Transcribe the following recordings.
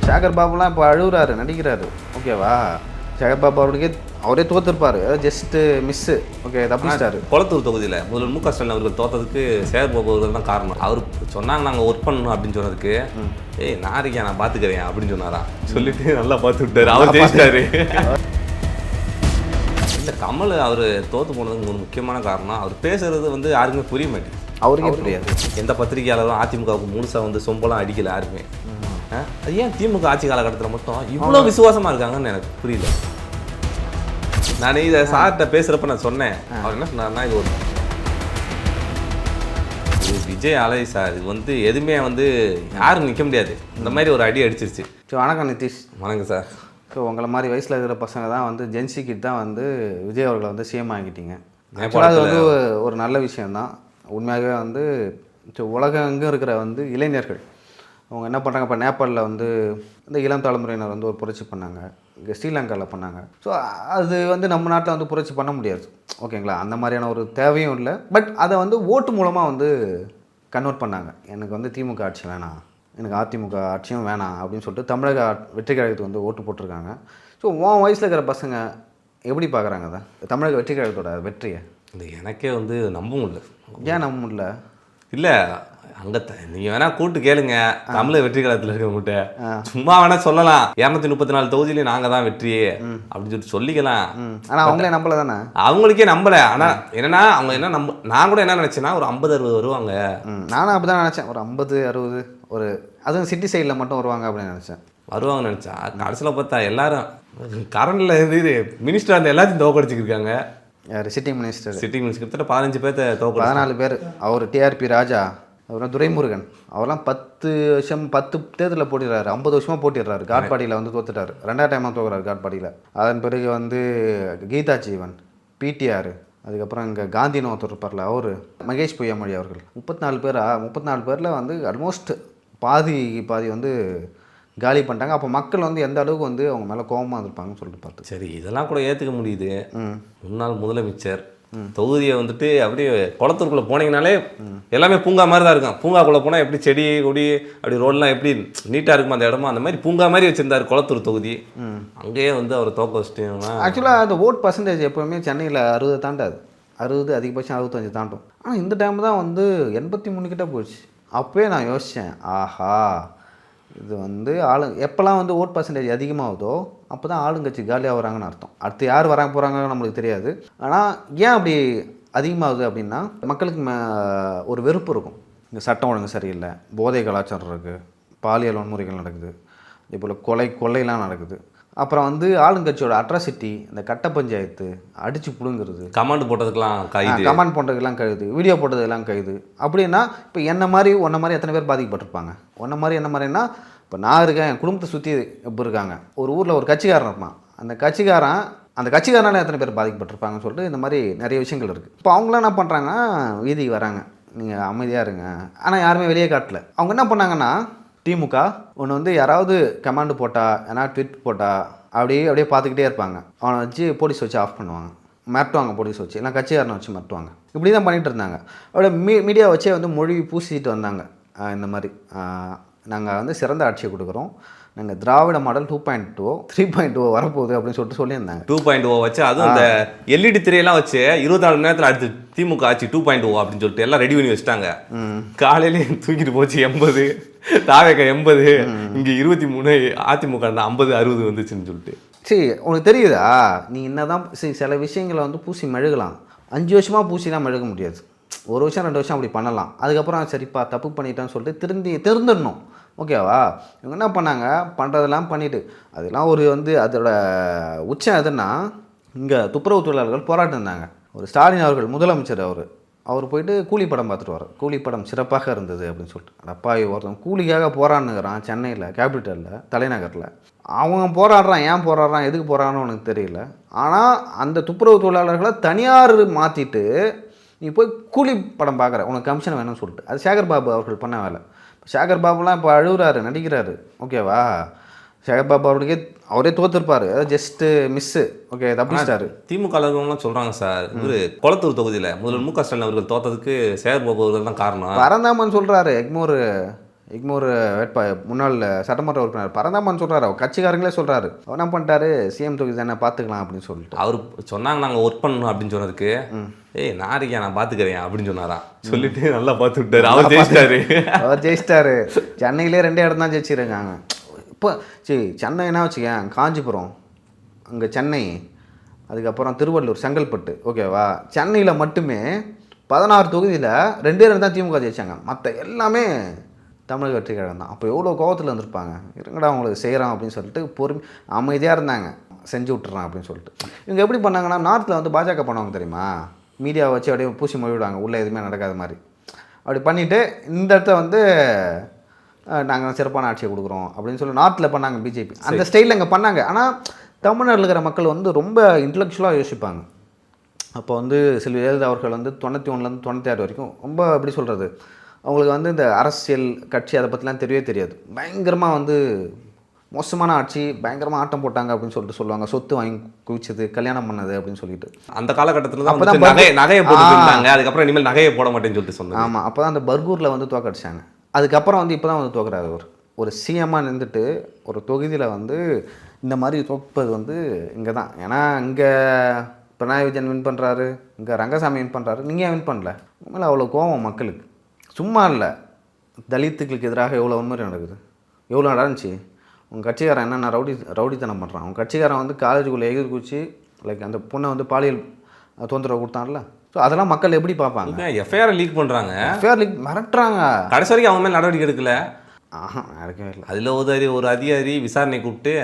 சேகர் பாபுலாம் இப்போ அழுகுறாரு, நடிக்கிறாரு. ஓகேவா? சேகர் பாபு அவருக்கே அவரே தோத்துருப்பாரு, ஜஸ்ட்டு மிஸ்ஸு. ஓகே, தப்பிச்சிட்டாரு. கொளத்தூர் தொகுதியில் முதல்வர் மு க ஸ்டாலின் அவர்கள் தோற்றதுக்கு சேகர் பாபு அவர்கள் தான் காரணம். அவர் சொன்னாங்க நாங்கள் ஒர்க் பண்ணணும் அப்படின்னு சொன்னதுக்கு, ஏய் நான் இருக்கேன், நான் பார்த்துக்கிறேன் அப்படின்னு சொன்னாராம். சொல்லிட்டு நல்லா பார்த்து விட்டாரு, அவர் ஜெயிச்சிட்டாரு. இல்லை, கமல் அவர் தோற்று போனதுக்கு ஒரு முக்கியமான காரணம், அவர் பேசுறது வந்து யாருக்குமே புரிய மாட்டேங்குது. அவருக்கே புரியாது. எந்த பத்திரிகையாளரும் அதிமுகவுக்கு முழுசாக வந்து சொம்பெல்லாம் அடிக்கல யாருமே. அது ஏன் திமுக ஆட்சி காலகட்டத்தில் மட்டும் இவ்வளோ விசுவாசமாக இருக்காங்கன்னு எனக்கு புரியல. நான் இதை சார்கிட்ட பேசுகிறப்ப நான் சொன்னேன், அவர் என்ன சொன்னார்னா, இது ஒரு விஜய் அலை சார், இது வந்து எதுவுமே வந்து யாரும் நிற்க முடியாது, இந்த மாதிரி ஒரு அடி அடிச்சிருச்சு. வணக்கம் நிதிஷ். வணக்கம் சார். ஸோ உங்களை மாதிரி வயசில் இருக்கிற பசங்க தான் வந்து ஜென்சி கிட்ட தான் வந்து விஜய் அவர்களை வந்து சிஎம் ஆகிட்டீங்க. ஆக்சுவலாக அது வந்து ஒரு நல்ல விஷயந்தான். உண்மையாகவே வந்து உலகெங்கும் இருக்கிற வந்து இளைஞர்கள் அவங்க என்ன பண்ணுறாங்க, இப்போ நேபாளில் வந்து இந்த இளம் தலைமுறையினர் வந்து ஒரு புரட்சி பண்ணாங்க, இங்கே ஸ்ரீலங்காவில் பண்ணாங்க. ஸோ அது வந்து நம்ம நாட்டில் வந்து புரட்சி பண்ண முடியாது. ஓகேங்களா? அந்த மாதிரியான ஒரு தேவையும் இல்லை. பட் அதை வந்து ஓட்டு மூலமாக வந்து கன்வெர்ட் பண்ணாங்க. எனக்கு வந்து திமுக ஆட்சி வேணாம், எனக்கு அதிமுக ஆட்சியும் வேணாம் அப்படின்னு சொல்லிட்டு தமிழக வெற்றி கழகத்துக்கு வந்து ஓட்டு போட்டிருக்காங்க. ஸோ உன் வயசில் இருக்கிற பசங்க எப்படி பார்க்குறாங்க அதை, தமிழக வெற்றி கழகத்தோட வெற்றியை? இந்த எனக்கே வந்து நம்ப முடியல. ஏன் நம்ப முடியல? இல்லை, அங்கே நீங்கள் வேணால் கூட்டு கேளுங்க, தமிழக வெற்றி கழகத்தில் இருக்கவங்ககிட்ட சும்மா வேணால் சொல்லலாம், 234 தொகுதியிலையும் நாங்கள் தான் வெற்றியே அப்படின்னு சொல்லிட்டு சொல்லிக்கலாம். ஆனால் அவங்களே நம்பலை தானே? அவங்களுக்கே நம்பலை. ஆனால் என்னன்னா அவங்க என்ன நான் கூட என்ன நினச்சேன்னா ஒரு 50-60 வருவாங்க. நானும் அப்படி தான் நினச்சேன், ஒரு 50-60 ஒரு அதுவும் சிட்டி சைடில் மட்டும் வருவாங்க அப்படின்னு நினச்சேன். வருவாங்கன்னு நினச்சா கடைசியில் பார்த்தா எல்லாரும் கரண்டில் இது மினிஸ்டர் அந்த எல்லாத்தையும் தோக்கடிச்சிருக்காங்க. யார்? Sitting minister. சிட்டிங் மினிஸ்டர் கிட்டத்தட்ட 15 பேர்த்த தோக்க 14 பேர். அவர் டிஆர்பி ராஜா, அப்புறம் துரைமுருகன், அவரெல்லாம் 10 தேர்தலில் போட்டிடுறாரு, 50 வருஷமாக போட்டிடுறாரு. காட்பாடியில் வந்து தோத்துட்டார், 2வது டைமாக தோக்குறாரு காட்பாடியில். அதன் பிறகு வந்து கீதா ஜீவன், பிடிஆர், அதுக்கப்புறம் இங்கே காந்தின்னு ஒருத்தர் இருப்பார்ல அவர், மகேஷ் பொய்யாமொழி அவர்கள். 34 பேரில் வந்து ஆல்மோஸ்ட் பாதி வந்து காலி பண்ணிட்டாங்க. அப்போ மக்கள் வந்து எந்த அளவுக்கு வந்து அவங்க மேலே கோபமாக இருப்பாங்கன்னு சொல்லிட்டு பார்த்து. சரி, இதெல்லாம் கூட ஏற்றுக்க முடியுது. முன்னாள் முதலமைச்சர் தொகுதியை வந்துட்டு அப்படியே குளத்தூருக்குள்ளே போனீங்கனாலே எல்லாமே பூங்கா மாதிரி தான் இருக்கும். பூங்காக்குள்ளே போனால் எப்படி செடி கொடி அப்படி ரோடெலாம் எப்படி நீட்டாக இருக்குமா அந்த இடமா, அந்த மாதிரி பூங்கா மாதிரி வச்சுருந்தார் குளத்தூர் தொகுதி. அங்கேயே வந்து அவர் தோக்க வச்சுட்டீங்கன்னா ஆக்சுவலாக அந்த ஓட் பர்சன்டேஜ் எப்போவுமே சென்னையில் 60 தாண்டாது, 60 அதிகபட்சம் 65 தாண்டும். ஆனால் இந்த டைம் தான் வந்து 83 கிட்டே போயிடுச்சு. அப்போயே நான் யோசித்தேன், ஆஹா இது வந்து எப்போல்லாம் வந்து ஓட் பர்சன்டேஜ் அதிகமாகுதோ அப்போ தான் ஆளுங்கட்சி காலியாக வராங்கன்னு அர்த்தம். அடுத்து யார் வராங்க போகிறாங்கன்னு நம்மளுக்கு தெரியாது. ஆனால் ஏன் அப்படி அதிகமாகுது அப்படின்னா, மக்களுக்கு ஒரு வெறுப்பு இருக்கும். இங்கே சட்டம் ஒழுங்கு சரியில்லை, போதை கலாச்சாரம் இருக்குது, பாலியல் வன்முறைகள் நடக்குது, இதே போல் கொள்ளைலாம் நடக்குது. அப்புறம் வந்து ஆளுங்கட்சியோட அட்ராசிட்டி, இந்த கட்ட பஞ்சாயத்து, அடித்து பிடுங்கிறது, கமாண்ட் போட்டதுக்கெல்லாம் கைது, வீடியோ போட்டதுக்கெல்லாம் கைது. அப்படின்னா இப்போ உன்ன மாதிரி எத்தனை பேர் பாதிக்கப்பட்டிருப்பாங்க? உன்ன மாதிரி என்ன மாதிரின்னா, இப்போ நான் இருக்கேன், என் குடும்பத்தை சுற்றி இப்போ இருக்காங்க, ஒரு ஊரில் ஒரு கட்சிக்காரன் இருப்பான், அந்த கட்சிக்காரனால எத்தனை பேர் பாதிக்கப்பட்டிருப்பாங்கன்னு சொல்லிட்டு இந்த மாதிரி நிறைய விஷயங்கள் இருக்குது. இப்போ அவங்களாம் என்ன பண்ணுறாங்கன்னா, வீதிக்கு வராங்க, நீங்கள் அமைதியாக இருங்க, ஆனால் யாருமே வெளியே காட்டல. அவங்க என்ன பண்ணாங்கன்னா, திமுக ஒன்று வந்து யாராவது கமாண்டு போட்டால், ஏன்னா ட்விட் போட்டால் அப்படியே பார்த்துக்கிட்டே இருப்பாங்க. அவனை வச்சு போலீஸ் வச்சு ஆஃப் பண்ணுவாங்க, மிரட்டுவாங்க, போலீஸ் வச்சு, இல்லை கட்சிக்காரனை வச்சு மிரட்டுவாங்க. இப்படி தான் பண்ணிகிட்டு இருந்தாங்க. அப்படியே மீடியா வச்சே வந்து மொழி பூசிட்டு வந்தாங்க. இந்த மாதிரி நாங்கள் வந்து சிறந்த ஆட்சியை கொடுக்குறோம், நாங்கள் திராவிட மாடல் 2.0 3.0 வரப்போகுது அப்படின்னு சொல்லியிருந்தாங்க. 2.0 வச்சு அதுவும் அந்த எல்இடி திரையெல்லாம் வச்சு 24 மணி நேரத்தில் அடுத்து திமுக ஆட்சி 2.0 அப்படின்னு சொல்லிட்டு எல்லாம் ரெடி பண்ணி வச்சுட்டாங்க. காலையிலே தூக்கிட்டு போச்சு 80, தாவேக்க 80, இங்கே 23, அதிமுக 50-60 வந்துச்சுன்னு சொல்லிட்டு. சரி, உனக்கு தெரியுதா, நீ என்னதான் சில விஷயங்களை வந்து பூசி மெழுகலாம், 5 வருஷமாக பூசிலாம் மெழுக முடியாது. 1 வருஷம் 2 வருஷம் அப்படி பண்ணலாம். அதுக்கப்புறம் சரிப்பா தப்பு பண்ணிட்டான்னு சொல்லிட்டு திருந்தணும். ஓகேவா? இவங்க என்ன பண்ணாங்க, பண்ணுறதெல்லாம் பண்ணிவிட்டு அதெல்லாம் ஒரு வந்து அதோட உச்சம் எதுன்னா, இங்கே துப்புரவு தொழிலாளர்கள் போராட்டம் இருந்தாங்க. ஒரு ஸ்டாலின் அவர்கள் முதலமைச்சர், அவர் போயிட்டு கூலி படம் பார்த்துட்டு வர, கூலி படம் சிறப்பாக இருந்தது அப்படின்னு சொல்லிட்டு. அப்பாவி ஒருத்தன் கூலிக்காக போராடுனுங்கிறான் சென்னையில், கேபிட்டலில், தலைநகரில். அவன் போராடுறான், ஏன் போராடுறான், எதுக்கு போராடுறான்னு உனக்கு தெரியல. ஆனால் அந்த துப்புரவு தொழிலாளர்களை தனியார் மாற்றிட்டு நீ போய் கூலி படம் பார்க்குற, உனக்கு கமிஷன் வேணும்னு சொல்லிட்டு. அது சேகர் பாபு அவர்கள் பண்ண வேலை. சேகர் பாபுலாம் இப்போ அழுகுறாரு, நடிக்கிறாரு. ஓகேவா? சேகர் பாபு அவருக்கே அவரே தோத்துருப்பாரு, ஜஸ்ட்டு மிஸ்ஸு. ஓகே, தப்பிச்சிட்டாரு. திமுக எல்லாம் சொல்கிறாங்க சார், இவர் கொளத்தூர் தொகுதியில் முதல்வர் மு க ஸ்டாலின் அவர்கள் தோற்றதுக்கு சேகர் பாபு அவர்கள் தான் காரணம். பரந்தாமன் சொல்கிறாரு, எக்மோர் எக்மோர் முன்னாள் சட்டமன்ற உறுப்பினர் பரந்தாமன் சொல்கிறாரு, அவர் கட்சிக்காரங்களே சொல்கிறாரு. அவர் என்ன பண்ணிட்டாரு, சிஎம் தொகுதி தானே பார்த்துக்கலாம் அப்படின்னு சொல்லிட்டு. அவர் சொன்னாங்க நாங்கள் ஒர்க் பண்ணணும் அப்படின்னு சொன்னதுக்கு ஏய் நாரிக்கா நான் பார்த்துக்கிறேன் அப்படின்னு சொன்னாராம். சொல்லிட்டு நல்லா பார்த்து விட்டாரு. அவர் ஜெயிச்சிட்டாரு. அவர் ஜெயிச்சிட்டாரு. சென்னையிலே 2 இடம் தான் ஜெயிச்சிருக்காங்க. இப்போ சரி சென்னைனா வச்சுக்கேன், காஞ்சிபுரம், அங்கே சென்னை, அதுக்கப்புறம் திருவள்ளூர், செங்கல்பட்டு, ஓகேவா. சென்னையில் மட்டுமே 16 தொகுதியில் 2 இடம் தான் திமுக ஜெயிச்சாங்க. மற்ற எல்லாமே தமிழக வெற்றி கழகம் தான். அப்போ எவ்வளோ கோவத்தில் இருந்திருப்பாங்க. இருங்கடா அவங்களுக்கு செய்கிறான் அப்படின்னு சொல்லிட்டு அமைதியாக இருந்தாங்க. செஞ்சு விட்டுறான் அப்படின்னு சொல்லிட்டு. இவங்க எப்படி பண்ணாங்கன்னா, நார்த்தில் வந்து பாஜக பண்ணுவாங்க தெரியுமா, மீடியாவை வச்சு அப்படியே பூசி மொழிவிடுவாங்க, உள்ளே எதுவுமே நடக்காத மாதிரி. அப்படி பண்ணிவிட்டு இந்த இடத்த வந்து நாங்கள் சிறப்பான ஆட்சியை கொடுக்குறோம் அப்படின்னு சொல்லி நார்த்தில் பண்ணாங்க பிஜேபி. அந்த ஸ்டைலில் இங்கே பண்ணாங்க. ஆனால் தமிழ்நாட்டில் இருக்கிற மக்கள் வந்து ரொம்ப இன்டலெக்சுவலாக யோசிப்பாங்க. அப்போ வந்து செல்வி ஜெயலலிதா அவர்கள் வந்து 91லேருந்து 96 வரைக்கும் ரொம்ப எப்படி சொல்கிறது, அவங்களுக்கு வந்து இந்த அரசியல் கட்சி அதை பற்றிலாம் தெரியவே தெரியாது. பயங்கரமாக வந்து மோசமான ஆட்சி, பயங்கரமாக ஆட்டம் போட்டாங்க அப்படின்னு சொல்லிட்டு சொல்லுவாங்க. சொத்து வாங்கி குவிச்சது, கல்யாணம் பண்ணது அப்படின்னு சொல்லிட்டு. அந்த காலகட்டத்தில் தான் நகையை போட்டுருந்தாங்க. அதுக்கப்புறம் இனிமேல் நகையை போட மாட்டேன்னு சொல்லிட்டு சொன்னாங்க. ஆமாம், அப்போ தான் அந்த பர்கூரில் வந்து தோக்கடிச்சாங்க. அதுக்கப்புறம் வந்து இப்போ தான் வந்து தோக்குறாரு. ஒரு சிஎம்மாக நின்றுட்டு ஒரு தொகுதியில் வந்து இந்த மாதிரி தோற்பது வந்து இங்கே தான். ஏன்னா இங்கே பினராயி விஜயன் வின் பண்ணுறாரு, இங்கே ரங்கசாமி வின் பண்ணுறாரு, நீங்கள் ஏன் வின் பண்ணல? உண்மையில் அவ்வளோ கோவம் மக்களுக்கு. சும்மா இல்லை, தலித்துகளுக்கு எதிராக எவ்வளோ உண்மை நடக்குது, எவ்வளோ நடந்துச்சு. உங்கள் கட்சிக்காரன் என்னென்ன ரவுடித்தனம் பண்ணுறான். உங்கள் கட்சிக்காரன் வந்து காலேஜுக்குள்ளே எதிர்கூச்சி லைக் அந்த பொண்ணை வந்து பாலியல் தொந்தரவு கொடுத்தான்ல. ஸோ அதெல்லாம் மக்கள் எப்படி பார்ப்பாங்க? எஃப்ஐஆர் லீக் பண்ணுறாங்க, எஃப்ஐஆர் லீக் மிரட்டுறாங்க. கடைசி வரைக்கும் அவங்க மேலே நடவடிக்கை எடுக்கல. நடக்கவே இல்லை. அதில் ஒரு அதிகாரி விசாரணை கூப்பிட்டு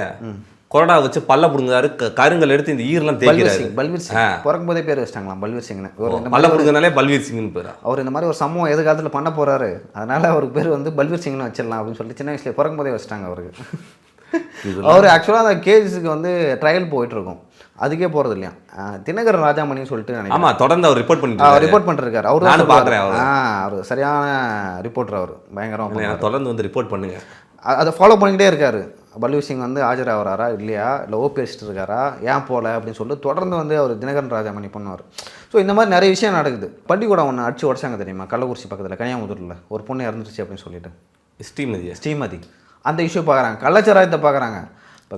கொரடா வச்சு பல்ல பிடுங்காரு, கருங்கல் எடுத்து இந்த ஈரெல்லாம் தேய்க்கிறாரு. பல்வீர் சிங் பிறக்கும் போதே பேர் வச்சிட்டாங்களாம், பல்வீர் சிங்னு. பல்ல பிடுங்கனாலே பல்வீர் சிங்னு பேர். அவர் இந்த மாதிரி ஒரு சம்பவம் எதிர்காலத்தில் பண்ண போகிறாரு, அதனால் அவருக்கு பேர் வந்து பல்வீர் சிங்னு வச்சிடலாம் அப்படின்னு சொல்லிட்டு சின்ன வயசுல பிறக்கும் போதே வச்சிட்டாங்க அவருக்கு. அவர் ஆக்சுவலாக அந்த கேஸுக்கு வந்து ட்ரையல் போயிட்டுருக்கும், அதுக்கே போகிறது இல்லையா. தினகரன் ராஜாமணின்னு சொல்லிட்டு நினைக்கிறேன். ஆமாம், தொடர்ந்து அவர் ரிப்போர்ட் பண்ணிருக்காரு. அவர் நான் பார்க்குறேன். அவர் சரியான ரிப்போர்ட்டர். அவர் பயங்கரம் தொடர்ந்து வந்து ரிப்போர்ட் பண்ணுங்க. அதை ஃபாலோ பண்ணிக்கிட்டே இருக்காரு. பல்வீர் சிங் வந்து ஆஜராகிறாரா இல்லையா, இல்லை ஓபிஎஸ்ட்டு இருக்காரா, ஏன் போகல அப்படின்னு சொல்லிட்டு தொடர்ந்து வந்து அவர் தினகரன் ராஜாமணி பண்ணுவார். ஸோ இந்த மாதிரி நிறைய விஷயம் நடக்குது. பள்ளிக்கூடம் ஒன்று அடிச்சு உடச்சாங்க தெரியுமா, கள்ளக்குறிச்சி பக்கத்தில் கன்னியாகுமரியில் ஒரு பொண்ணு இறந்துருச்சு அப்படின்னு சொல்லிட்டு. ஸ்ரீமதி அந்த இஷ்யூ பார்க்குறாங்க, கள்ளச்சாராயத்தை பார்க்குறாங்க.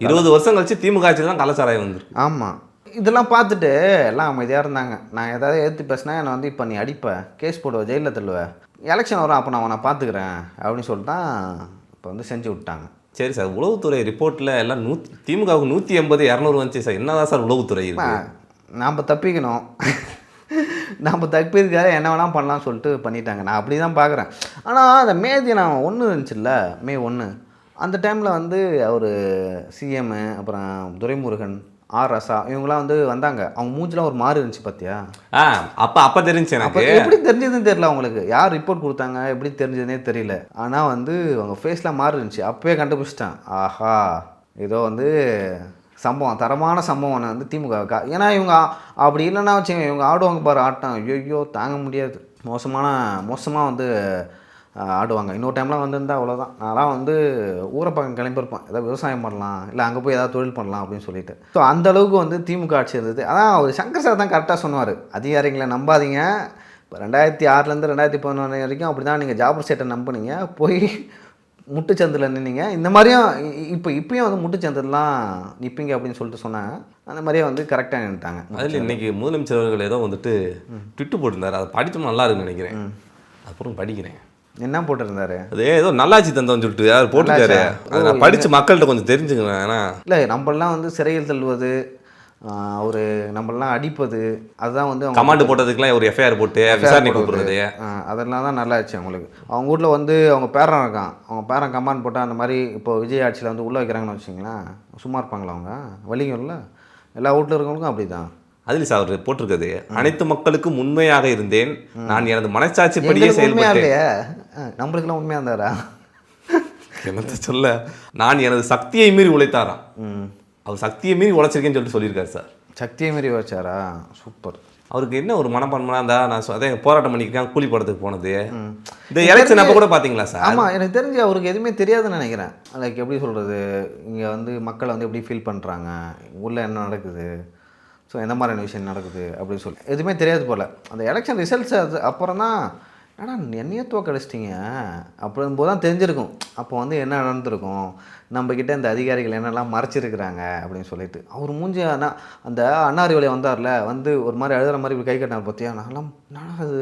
20 வருஷம் கழிச்சு திமுக ஆட்சி தான் கள்ளச்சாராயம் வந்துருக்கு. ஆமாம், இதெல்லாம் பார்த்துட்டு எல்லாம் அமைதியாக இருந்தாங்க. நான் ஏதாவது எடுத்து பேசினா என்னை வந்து இப்போ நீ அடிப்பேன், கேஸ் போடுவேன், ஜெயிலில் தள்ளுவேன், எலெக்ஷன் வரும் அப்போ நான் பார்த்துக்கிறேன் அப்படின்னு சொல்லிட்டு தான் இப்போ வந்து செஞ்சு விட்டாங்க. சரி சார், உளவுத்துறை ரிப்போர்ட்டில் எல்லாம் திமுகவுக்கு 180 200 வந்துச்சு சார். என்னதான் சார் உளவுத்துறை இருக்கு? நாம் தப்பிக்கணும், நாம் தப்பிக்கிறதுக்காக என்ன வேணால் பண்ணலாம்னு சொல்லிட்டு பண்ணிட்டாங்க. நான் அப்படி தான் பார்க்குறேன். ஆனால் அந்த மே தினம் 1 இருந்துச்சுல்ல, மே 1, அந்த டைமில் வந்து அவர் சிஎம்மு, அப்புறம் துரைமுருகன், ஆர் ரசா இவங்களாம் வந்து வந்தாங்க. அவங்க மூஞ்சிலாம் ஒரு மாறு இருந்துச்சு பார்த்தியா? அப்போ தெரிஞ்சு எனக்கு எப்படி தெரிஞ்சதுன்னு தெரியல. அவங்களுக்கு யார் ரிப்போர்ட் கொடுத்தாங்க, எப்படி தெரிஞ்சதுனே தெரியல. ஆனால் வந்து அவங்க ஃபேஸ்லாம் மாறு இருந்துச்சு. அப்போயே கண்டுபிடிச்சிட்டேன், ஆஹா ஏதோ வந்து சம்பவம், தரமான சம்பவம் வந்து திமுக. ஏன்னா இவங்க அப்படி இல்லைன்னா வச்சுங்க, இவங்க ஆடுவாங்க பாரு ஆட்டம், ஐயோ தாங்க முடியாது. மோசமாக வந்து ஆடுவாங்க. இன்னொரு டைம்லாம் வந்திருந்தால் அவ்வளோதான். நான்லாம் வந்து ஊரை பக்கம் கிளம்பியிருப்பேன், ஏதாவது விவசாயம் பண்ணலாம், இல்லை அங்கே போய் ஏதாவது தொழில் பண்ணலாம் அப்படின்னு சொல்லிட்டு. ஸோ அந்தளவுக்கு வந்து திமுக ஆட்சி இருந்தது. அதான் அவர் சங்கர் சார் தான் கரெக்டாக சொன்னார், அதிகாரிகளை நம்பாதீங்க. இப்போ 2006லேருந்து 2011 வரைக்கும் அப்படி தான் நீங்கள் ஜாபர் சேட்டை நம்பினீங்க, போய் முட்டுச்சந்தில் நின்னீங்க. இந்த மாதிரியும் இப்பயும் வந்து முட்டுச்சந்திரலாம் நிற்பீங்க அப்படின்னு சொல்லிட்டு சொன்னாங்க. அந்த மாதிரியே வந்து கரெக்டாக நின்றுட்டாங்க. அதில் இன்றைக்கி முதலமைச்சர் அவர்கள் ஏதோ வந்துட்டு ட்விட்டு போட்டிருந்தார், அதை படித்தோம் நல்லா இருக்குன்னு நினைக்கிறேன். அப்புறம் படிக்கிறேன் என்ன போட்டிருந்தாரு, அது ஏதோ நல்லாச்சு தந்தோன்னு சொல்லிட்டு யார் போட்டுருக்காரு. அதை நான் படித்து மக்கள்கிட்ட கொஞ்சம் தெரிஞ்சுக்கிறேன். ஏன்னா இல்லை நம்மளாம் வந்து சிறையில் தள்ளுவது, ஒரு நம்மளாம் அடிப்பது, அதுதான் வந்து கமாண்டு போட்டதுக்கெலாம் ஒரு எஃப்ஐஆர் போட்டு விசாரணை கூப்பிடுறது, அதெல்லாம் தான் நல்லா ஆச்சு அவங்களுக்கு. அவங்க வீட்டில் வந்து அவங்க பேரன் இருக்கான், அவங்க பேரன் கமாண்ட் போட்டால் அந்த மாதிரி இப்போ விஜய் ஆட்சியில் வந்து உள்ளே வைக்கிறாங்கன்னு வச்சிங்களேன், சும்மா இருப்பாங்களா அவங்க? வலிங்கல்ல எல்லா வீட்டில் இருக்கவங்களுக்கும் அப்படி தான். அதில் சார் அவர் போட்டிருக்கிறது, அனைத்து மக்களுக்கும் உண்மையாக இருந்தேன், நான் எனது மனசாட்சிப்படியே செயல்பட்டேன். நம்மளுக்கெல்லாம் உண்மையாக இருந்தாரா? என்னத்த சொல்ல, நான் எனது சக்தியை மீறி உழைத்தாராம். அவர் சக்தியை மீறி உழைச்சிருக்கேன்னு சொல்லிட்டு சொல்லியிருக்காரு சார். சக்தியை மீறி உழைச்சாரா? சூப்பர். அவருக்கு என்ன ஒரு மனப்பான்மைனா இருந்தா, நான் அதே போராட்டம் பண்ணிக்கிறேன், கூலி படத்துக்கு போனது, இந்த எலெக்ஷன் அப்போ கூட பார்த்தீங்களா சார்? ஆமாம், எனக்கு தெரிஞ்சு அவருக்கு எதுவுமே தெரியாதுன்னு நினைக்கிறேன். லைக் எப்படி சொல்கிறது, இங்கே வந்து மக்களை வந்து எப்படி ஃபீல் பண்ணுறாங்க, உள்ளே என்ன நடக்குது, ஸோ எந்த மாதிரியான விஷயம் நடக்குது அப்படின்னு சொல்லி எதுவுமே தெரியாது போல். அந்த எலெக்ஷன் ரிசல்ட்ஸ் அது அப்புறம் தான் ஆனால் என்னையே தோக்கடிச்சிட்டிங்க அப்படின்போது தான் தெரிஞ்சிருக்கும் அப்போ வந்து என்ன நடந்திருக்கும், நம்மக்கிட்ட இந்த அதிகாரிகள் என்னெல்லாம் மறைச்சிருக்கிறாங்க அப்படின்னு சொல்லிட்டு. அவர் மூஞ்சி அந்த அண்ணாரிவளை வந்தார்ல, வந்து ஒரு மாதிரி அழுகிற மாதிரி இப்படி கை கட்டினார் பார்த்தியா, நான்லாம் நான் அது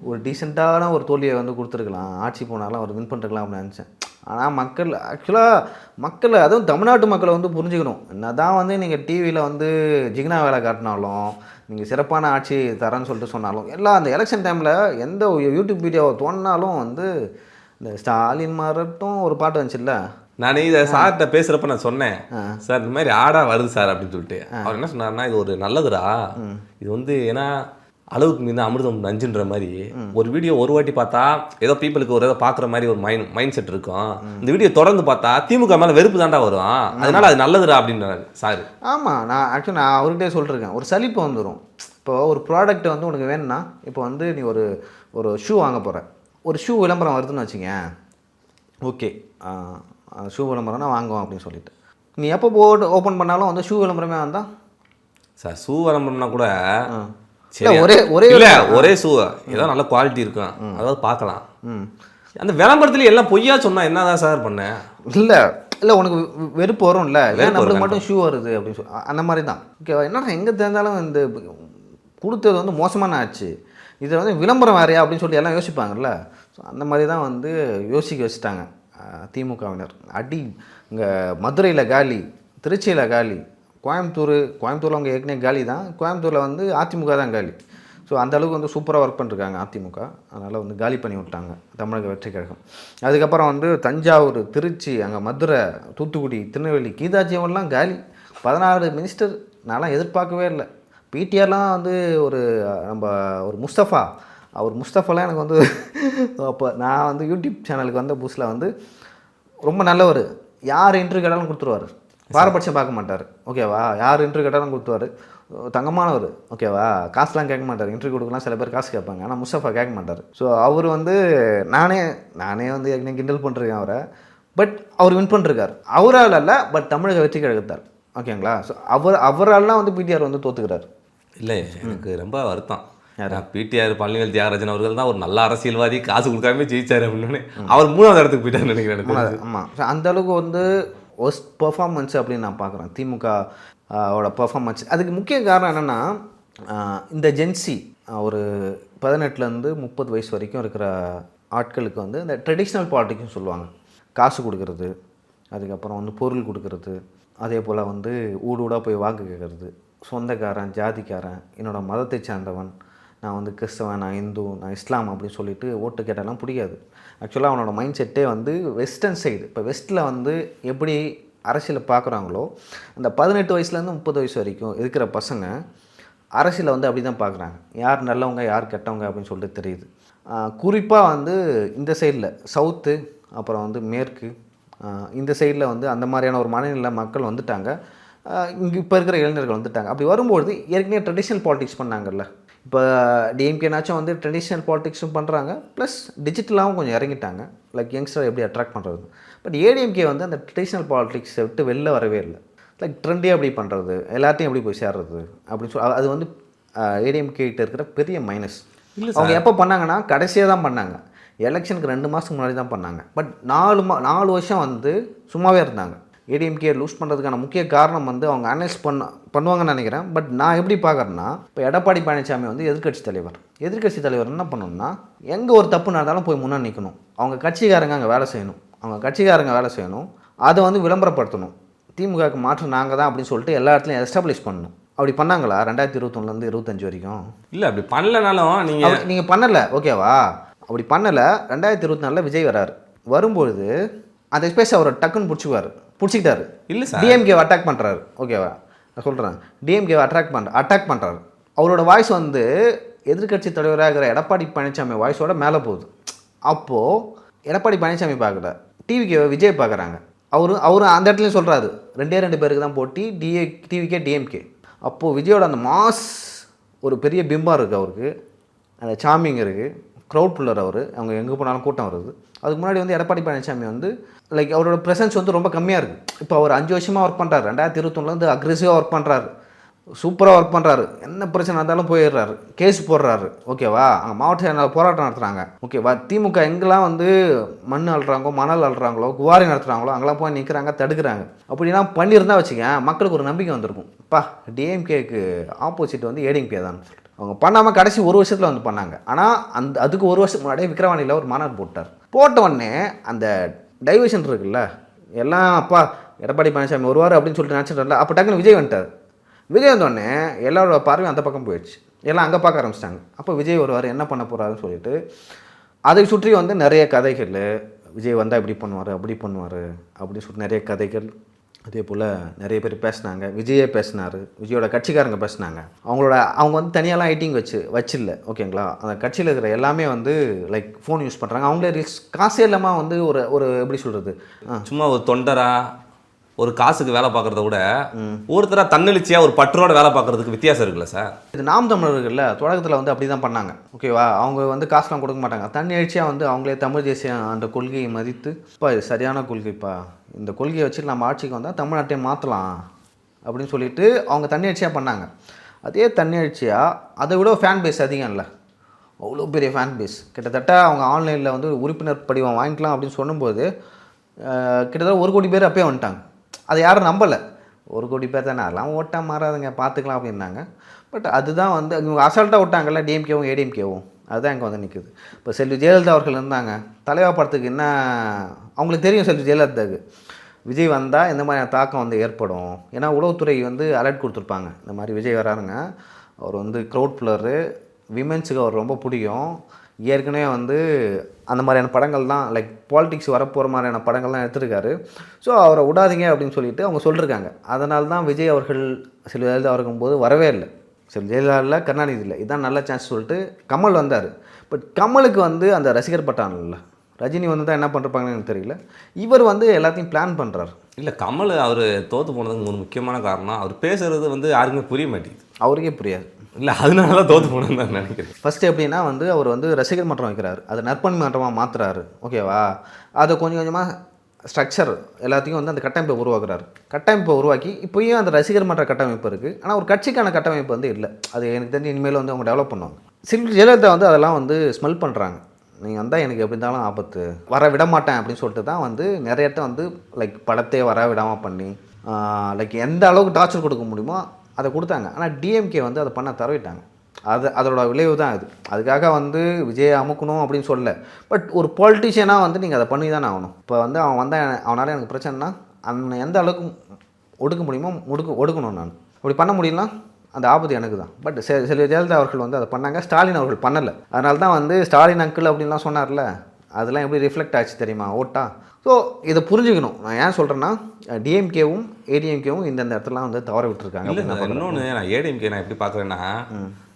ஒரு டீசெண்டான ஒரு தோல்வியை வந்து கொடுத்துருக்கலாம், ஆட்சி போனாலும் அவர் வின் பண்ணிருக்கலாம் அப்படின்னு நினச்சேன். ஆனால் மக்கள் ஆக்சுவலாக மக்கள், அதுவும் தமிழ்நாட்டு மக்களை வந்து புரிஞ்சுக்கணும். என்ன தான் வந்து நீங்கள் டிவியில் வந்து ஜிகினா வேலை காட்டினாலும், நீங்கள் சிறப்பான ஆட்சி தரேன்னு சொல்லிட்டு சொன்னாலும், எல்லாம் அந்த எலெக்ஷன் டைமில் எந்த யூடியூப் வீடியோவை தோணினாலும் வந்து இந்த ஸ்டாலின் மாறட்டும் ஒரு பாட்டு வந்துச்சுல்ல, நான் இதை சார்கிட்ட பேசுகிறப்ப நான் சொன்னேன், சார் இந்த மாதிரி ஆடா வருது சார் அப்படின்னு சொல்லிட்டு. அவர் என்ன சொன்னார்னா, இது ஒரு நல்லதுடா, இது வந்து ஏன்னா அளவுக்கு மீது அமிர்தம் நஞ்சுன்ற மாதிரி ஒரு வீடியோ ஒரு வாட்டி பார்த்தா ஏதோ பீப்புளுக்கு ஒரு ஏதோ பார்க்குற மாதிரி ஒரு மைண்ட் செட் இருக்கும். இந்த வீடியோ தொடர்ந்து பார்த்தா திமுக மேலே வெறுப்பு தாண்டா வரும், அதனால அது நல்லதுடா அப்படின்றாரு சார். ஆமாம், நான் ஆக்சுவலி நான் அவர்கிட்டே சொல்லிருக்கேன், ஒரு சலிப்பு வந்துடும். இப்போ ஒரு ப்ராடக்ட் வந்து உனக்கு வேணும்னா, இப்போ வந்து நீ ஒரு ஷூ வாங்க போகிற, ஒரு ஷூ விளம்பரம் வருதுன்னு வச்சுங்க, ஓகே ஷூ விளம்பரம்னா வாங்குவோம் அப்படின்னு சொல்லிட்டு, நீ எப்போ போட்டு ஓப்பன் பண்ணாலும் வந்து ஷூ விளம்பரமே வந்தால் சார் ஷூ விளம்பரம்னா கூட ஒரே ஷூ ஏதோ நல்ல குவாலிட்டி இருக்கும், அதாவது பார்க்கலாம். அந்த விளம்பரத்துல எல்லாம் பொய்யா சொன்னா என்னதான் சார் பண்ண? இல்லை உனக்கு வெறுப்பு வரும்ல, ஏன் நம்மளுக்கு மட்டும் ஷூ வருது அப்படின்னு சொல்லி அந்த மாதிரி தான். ஓகேவா, என்னடா எங்கே தெரிஞ்சாலும் இந்த கொடுத்தது வந்து மோசமான ஆச்சு, இதை வந்து விளம்பரம் வேறையா அப்படின்னு சொல்லி எல்லாம் யோசிப்பாங்கல்ல. ஸோ அந்த மாதிரி தான் வந்து யோசிக்க வச்சுட்டாங்க திமுகவினர். அடி இங்கே மதுரையில் காலி, திருச்சியில் காலி, கோயம்புத்தூரில் அவங்க ஏற்கனவே காலி தான், கோயம்புத்தூரில் வந்து அதிமுக தான் காலி. ஸோ அந்தளவுக்கு வந்து சூப்பராக ஒர்க் பண்ணிருக்காங்க அதிமுக, அதனால் வந்து காலி பண்ணி விட்டாங்க தமிழக வெற்றி கழகம். அதுக்கப்புறம் வந்து தஞ்சாவூர், திருச்சி, அங்கே மதுரை, தூத்துக்குடி, திருநெல்வேலி, கீதாஜீவன்லாம் காலி. 16 மினிஸ்டர். நான்லாம் எதிர்பார்க்கவே இல்லை. பிடிஆர்லாம் வந்து நம்ம ஒரு முஸ்தஃபாலாம் எனக்கு வந்து அப்போ நான் வந்து யூடியூப் சேனலுக்கு வந்த புதுசில் வந்து ரொம்ப நல்லவர், யார் இன்டர்வியூ கேட்டாலும் கொடுத்துருவார், பாரபட்சம் பார்க்க மாட்டார். ஓகேவா, யார் இன்டர்வியூ கேட்டாலும் கொடுத்துருவார், தங்கமானவர். ஓகேவா, காசுலாம் கேட்க மாட்டார். இன்டர்வியூ கொடுக்கலாம் சில பேர் காசு கேட்பாங்க, ஆனால் முஸ்தஃபா கேட்க மாட்டார். ஸோ அவர் வந்து நானே வந்து என்ன கிண்டல் பண்ணிருக்கேன் அவரை, பட் அவர் வின் பண்ணிருக்கார். அவரால் அல்ல, பட் தமிழக வெற்றி கழகத்தார். ஓகேங்களா, ஸோ அவரால்லாம் வந்து பிடிஆர் வந்து தோத்துக்கிறார். இல்லை, எனக்கு ரொம்ப வருத்தம். பிடிஆர் பழனிவேல் தியாகராஜன் அவர்கள் தான் ஒரு நல்ல அரசியல்வாதி, காசு கொடுக்காம ஜெயிச்சார் அப்படின்னு அவர் 3வது இடத்துக்கு போயிட்டார் நினைக்கிறேன். ஆமாம், ஸோ அந்த அளவுக்கு வந்து ஒஸ்ட் பெர்ஃபார்மன்ஸ் அப்படின்னு நான் பார்க்குறேன் திமுக ஓட பெர்ஃபார்மன்ஸ். அதுக்கு முக்கிய காரணம் என்னென்னா, இந்த ஜென்சி ஒரு 18லேருந்து 30 வயசு வரைக்கும் இருக்கிற ஆட்களுக்கு வந்து இந்த ட்ரெடிஷ்னல் பாலிட்டிக்ஸ்னு சொல்லுவாங்க. காசு கொடுக்கறது, அதுக்கப்புறம் வந்து பொருள் கொடுக்கறது, அதே போல் வந்து ஊடாக போய் வாக்கு கேட்குறது, சொந்தக்காரன், ஜாதிக்காரன், என்னோடய மதத்தை சார்ந்தவன், நான் வந்து கிறிஸ்தவன், நான் இந்து, நான் இஸ்லாம் அப்படின்னு சொல்லிட்டு ஓட்டு கேட்டாலாம் பிடிக்காது. ஆக்சுவலாக அவனோட மைண்ட் செட்டே வந்து வெஸ்டர்ன் சைடு. இப்போ வெஸ்ட்டில் வந்து எப்படி அரசியலை பார்க்குறாங்களோ, அந்த 18 வயசுலேருந்து 30 வயசு வரைக்கும் இருக்கிற பசங்க அரசியலை வந்து அப்படி தான் பார்க்குறாங்க. யார் நல்லவங்க யார் கெட்டவங்க அப்படின்னு சொல்லிட்டு தெரியுது. குறிப்பாக வந்து இந்த சைடில் சவுத்து, அப்புறம் வந்து மேற்கு, இந்த சைடில் வந்து அந்த மாதிரியான ஒரு மனநிலை மக்கள் வந்துட்டாங்க. இங்கே இப்போ இருக்கிற இளைஞர்கள் வந்துட்டாங்க. அப்படி வரும்பொழுது ஏற்கனவே ட்ரெடிஷ்னல் பாலிடிக்ஸ் பண்ணாங்கல்ல, இப்போ டிஎம்கேனாச்சும் வந்து ட்ரெடிஷ்னல் பாலிடிக்ஸும் பண்ணுறாங்க, ப்ளஸ் டிஜிட்டலாகவும் கொஞ்சம் இறங்கிட்டாங்க, லைக் யங்ஸ்டர் எப்படி அட்ராக்ட் பண்ணுறது. பட் ஏடிஎம்கே வந்து அந்த ட்ரெடிஷ்னல் பாலிடிக்ஸை விட்டு வெளில வரவே இல்லை. லைக் ட்ரெண்டே எப்படி பண்ணுறது, எல்லாத்தையும் எப்படி போய் சேர்றது அப்படின்னு சொல்லி அது வந்து ஏடிஎம்கே கிட்ட இருக்கிற பெரிய மைனஸ். அவங்க எப்போ பண்ணாங்கன்னா கடைசியாக தான் பண்ணாங்க, எலெக்ஷனுக்கு 2 மாதத்துக்கு முன்னாடி தான் பண்ணாங்க. பட் 4 வருஷம் வந்து சும்மாவே இருந்தாங்க. ஏடிஎம்கே லூஸ் பண்ணுறதுக்கான முக்கிய காரணம் வந்து அவங்க அனலைஸ் பண்ணுவாங்கன்னு நினைக்கிறேன். பட் நான் எப்படி பார்க்குறேன்னா, இப்போ எடப்பாடி பழனிசாமி வந்து எதிர்க்கட்சி தலைவர் என்ன பண்ணணும்னா, எங்கே ஒரு தப்பு நடந்தாலும் போய் முன்னாடி நிற்கணும், அவங்க கட்சிக்காரங்க அங்கே வேலை செய்யணும், அதை வந்து விளம்பரப்படுத்தணும், திமுகவுக்கு மாற்றம் நாங்கள் தான் அப்படின்னு சொல்லிட்டு எல்லா இடத்துலையும் எஸ்டாப்ளிஷ் பண்ணணும். அப்படி பண்ணாங்களா 2021லேருந்து 25 வரைக்கும்? இல்லை, அப்படி பண்ணலனாலும் நீங்கள் பண்ணலை. ஓகேவா, அப்படி பண்ணலை. 2024 விஜய் வரும்பொழுது அந்த ஸ்பேஸ் அவர் டக்குன்னு பிடிச்சிக்கிட்டாரு. இல்லை சார், டிஎம்கேவை அட்டாக் பண்ணுறாரு. ஓகேவா, நான் சொல்கிறேன், டிஎம்கேவை அட்டாக் பண்ணுறாரு. அவரோட வாய்ஸ் வந்து எதிர்க்கட்சி தலைவராக இருக்கிற எடப்பாடி பழனிசாமி வாய்ஸோட மேலே போகுது. அப்போது எடப்பாடி பழனிசாமி பார்க்கல, டிவிகே விஜய் பார்க்குறாங்க. அவரு அந்த இடத்துலையும் சொல்கிறாரு, 2 பேருக்கு தான் போட்டி, டிவிகே டிஎம்கே. அப்போது விஜயோட அந்த மாஸ் ஒரு பெரிய பிம்பம் இருக்குது, அவருக்கு அந்த சாமிங் இருக்குது, க்ரௌட் புல்லர் அவர், அவங்க எங்கே போனாலும் கூட்டம் வருது. அதுக்கு முன்னாடி வந்து எடப்பாடி பழனிசாமி வந்து லைக் அவரோட ப்ரெசன்ஸ் வந்து ரொம்ப கம்மியாக இருக்குது. இப்போ அவர் 5 வருஷமாக ஒர்க் பண்ணுறாரு, 2021லேருந்து அக்ரெசிவாக ஒர்க் பண்ணுறாரு. சூப்பராக ஒர்க் பண்ணுறாரு, என்ன பிரச்சனை இருந்தாலும் போயிடுறாரு, கேஸ் போடுறாரு, ஓகேவா. அங்கே மாவட்ட செயலாளர் போராட்டம் நடத்துகிறாங்க, ஓகேவா. திமுக எங்கெல்லாம் வந்து மண் அள்ளுறாங்களோ மணல் அள்ளுறாங்களோ குவாரி நடத்துகிறாங்களோ அங்கெல்லாம் போய் நிற்கிறாங்க, தடுக்கிறாங்க. அப்படிலாம் பண்ணியிருந்தா வச்சுக்கேன் மக்களுக்கு ஒரு நம்பிக்கை வந்திருக்கும், பா டிஎம்கேக்கு ஆப்போசிட் வந்து ஏடிஎம்கே தான் சொல்லிட்டு. அவங்க பண்ணாமல் கடைசி ஒரு வருஷத்தில் வந்து பண்ணாங்க. ஆனால் அதுக்கு ஒரு வருஷத்துக்கு முன்னாடியே விக்கிரவாண்டியில் ஒரு மாநாடு போட்ட உடனே அந்த டைவர்ஷன் இருக்குல்ல, எல்லாம் அப்பா எடப்பாடி பழனிசாமி வருவார் அப்படின்னு சொல்லிட்டு நினச்சிட்டு அப்போ டக்குன்னு விஜய் வந்துட்டார். விஜய் வந்தோடனே எல்லாரோட பார்வையும் அந்த பக்கம் போயிடுச்சு, எல்லாம் அங்கே பார்க்க ஆரம்பிச்சிட்டாங்க. அப்போ விஜய் வருவார், என்ன பண்ண போகிறாருன்னு சொல்லிட்டு அதை சுற்றி வந்து நிறைய கதைகள், விஜய் வந்தால் இப்படி பண்ணுவார் அப்படி பண்ணுவார் அப்படின்னு சொல்லிட்டு நிறைய கதைகள். அதே போல் நிறைய பேர் பேசினாங்க, விஜயே பேசினார், விஜயோட கட்சிக்காரங்க பேசினாங்க. அவங்க வந்து தனியாலாம் ஐட்டிங் வச்சில்ல, ஓகேங்களா. அந்த கட்சியில் இருக்கிற எல்லாமே வந்து லைக் ஃபோன் யூஸ் பண்ணுறாங்க. அவங்களே காசே இல்லாமல் வந்து ஒரு எப்படி சொல்கிறது, சும்மா ஒரு தொண்டரா ஒரு காசுக்கு வேலை பார்க்குறத விட ஒருத்தராக தன்னெழுச்சியாக ஒரு பற்றோட வேலை பார்க்குறதுக்கு வித்தியாசம் இருக்குல்ல சார். இது நாம் தமிழர்கள்ல தொடக்கத்தில் வந்து அப்படி தான் பண்ணாங்க, ஓகேவா. அவங்க வந்து காசுலாம் கொடுக்க மாட்டாங்க, தன்னெழுச்சியாக வந்து அவங்களே தமிழ் தேசியம் அந்த கொள்கையை மதித்து, இப்போ இது சரியான கொள்கைப்பா, இந்த கொள்கையை வச்சுட்டு நம்ம ஆட்சிக்கு வந்தால் தமிழ்நாட்டையும் மாற்றலாம் அப்படின்னு சொல்லிட்டு அவங்க தன்னெழுச்சியாக பண்ணாங்க. அதே தன்னெழுச்சியாக அதை விட ஃபேன் பேஸ் அதிகம் இல்லை, அவ்வளோ பெரிய ஃபேன் பேஸ். கிட்டத்தட்ட அவங்க ஆன்லைனில் வந்து உறுப்பினர் படிவம் வாங்கிக்கலாம் அப்படின்னு சொல்லும்போது கிட்டத்தட்ட 1 கோடி பேர் அப்பயே வந்துட்டாங்க. அதை யாரும் நம்பலை, 1 கோடி பேர் தானே, அதெல்லாம் ஓட்டாக மாறாதுங்க பார்த்துக்கலாம் அப்படின்னாங்க. பட் அதுதான் வந்து இவங்க அசால்ட்டாக விட்டாங்கல்ல, டிஎம்கேவும் ஏடிஎம்கேவும், அதுதான் இங்கே வந்து நிற்குது. இப்போ செல்வி ஜெயலலிதா அவர்கள் இருந்தாங்க, தலைவா படத்துக்கு என்ன அவங்களுக்கு தெரியும், செல்வி ஜெயலலிதாவுக்கு விஜய் வந்தால் இந்த மாதிரியான தாக்கம் வந்து ஏற்படும். ஏன்னா உளவுத்துறை வந்து அலர்ட் கொடுத்துருப்பாங்க, இந்த மாதிரி விஜய் வராருங்க, அவர் வந்து க்ரௌட் புல்லரு, விமென்ஸுக்கு அவர் ரொம்ப பிடிக்கும், ஏற்கனவே வந்து அந்த மாதிரியான படங்கள் தான் லைக் பாலிடிக்ஸ் வரப்போகிற மாதிரியான படங்கள்லாம் எடுத்துருக்காரு, ஸோ அவரை விடாதீங்க அப்படின்னு சொல்லிட்டு அவங்க சொல்லியிருக்காங்க. அதனால தான் விஜய் அவர்கள் செல்வி ஜெயலலிதா இருக்கும்போது வரவே இல்லை, செல்வி ஜெயலலிதா இல்லை, கருணாநிதி இல்லை, இதுதான் நல்ல சான்ஸ் சொல்லிட்டு கமல் வந்தார். பட் கமலுக்கு வந்து அந்த ரசிகர் பட்டான் இல்லை, ரஜினி வந்து தான் என்ன பண்ணுறாங்கன்னு எனக்கு தெரியல, இவர் வந்து எல்லாத்தையும் பிளான் பண்ணுறாரு. இல்லை கமல் அவர் தோற்று போனதுக்கு ஒரு முக்கியமான காரணம் அவர் பேசுகிறது வந்து யாருக்குமே புரிய மாட்டேங்குது, அவருக்கே புரியாது. இல்லை அதனால தான் தோற்று போனதுன்னு தான் நினைக்கிறேன். ஃபஸ்ட்டு எப்படின்னா வந்து அவர் வந்து ரசிகர் மன்றம் வைக்கிறாரு, அதை நற்பணி மன்றமாக மாற்றுறாரு, ஓகேவா. அதை கொஞ்சம் கொஞ்சமாக ஸ்ட்ரக்சர் எல்லாத்தையும் வந்து அந்த கட்டமைப்பை உருவாக்குறாரு. கட்டமைப்பை உருவாக்கி இப்போயும் அந்த ரசிகர் மன்ற கட்டமைப்பு இருக்குது, ஆனால் ஒரு கட்சிக்கான கட்டமைப்பு வந்து இல்லை. அது எனக்கு தெரிஞ்சு இனிமேல் வந்து அவங்க டெவலப் பண்ணுவாங்க. செல்வி ஜெயலலிதா வந்து அதெல்லாம் வந்து ஸ்மெல் பண்ணுறாங்க, நீங்கள் வந்தால் எனக்கு எப்படி இருந்தாலும் ஆபத்து, வர விட மாட்டேன் அப்படின்னு சொல்லிட்டு தான் வந்து நிறையட்ட வந்து லைக் படத்தையே வர விடாமல் பண்ணி லைக் எந்த அளவுக்கு டார்ச்சர் கொடுக்க முடியுமோ அதை கொடுத்தாங்க. ஆனால் டிஎம்கே வந்து அதை பண்ண தரவிட்டாங்க, அதோட விளைவு தான் இது. அதுக்காக வந்து விஜயை அமுக்கணும் அப்படின்னு சொல்லலை, பட் ஒரு பாலிட்டிஷியனாக வந்து நீங்கள் அதை பண்ணி தானே ஆகணும். இப்போ வந்து அவன் வந்தால் அவனால் எனக்கு பிரச்சனைனா அவனை எந்த அளவுக்கு ஒடுக்க முடியுமோ ஒடுக்கணும். நான் அப்படி பண்ண முடியலனா அந்த ஆபத்து எனக்கு தான். பட் செல்வி ஜெயலலிதா அவர்கள் வந்து அதை பண்ணாங்க, ஸ்டாலின் அவர்கள் பண்ணலை. அதனால தான் வந்து ஸ்டாலின் அங்கிள் அப்படின்லாம் சொன்னார்ல, அதெல்லாம் எப்படி ரிஃப்ளெக்ட் ஆச்சு தெரியுமா ஓட்டா. ஸோ இதை புரிஞ்சுக்கணும். நான் ஏன் சொல்கிறேன்னா டிஎம்கேவும் ஏடிஎம்கேவும் இந்தந்த இடத்துலாம் வந்து தவற விட்டுருக்காங்க. இன்னொன்று நான் ஏடிஎம்கே நான் எப்படி பார்க்குறேன்னா,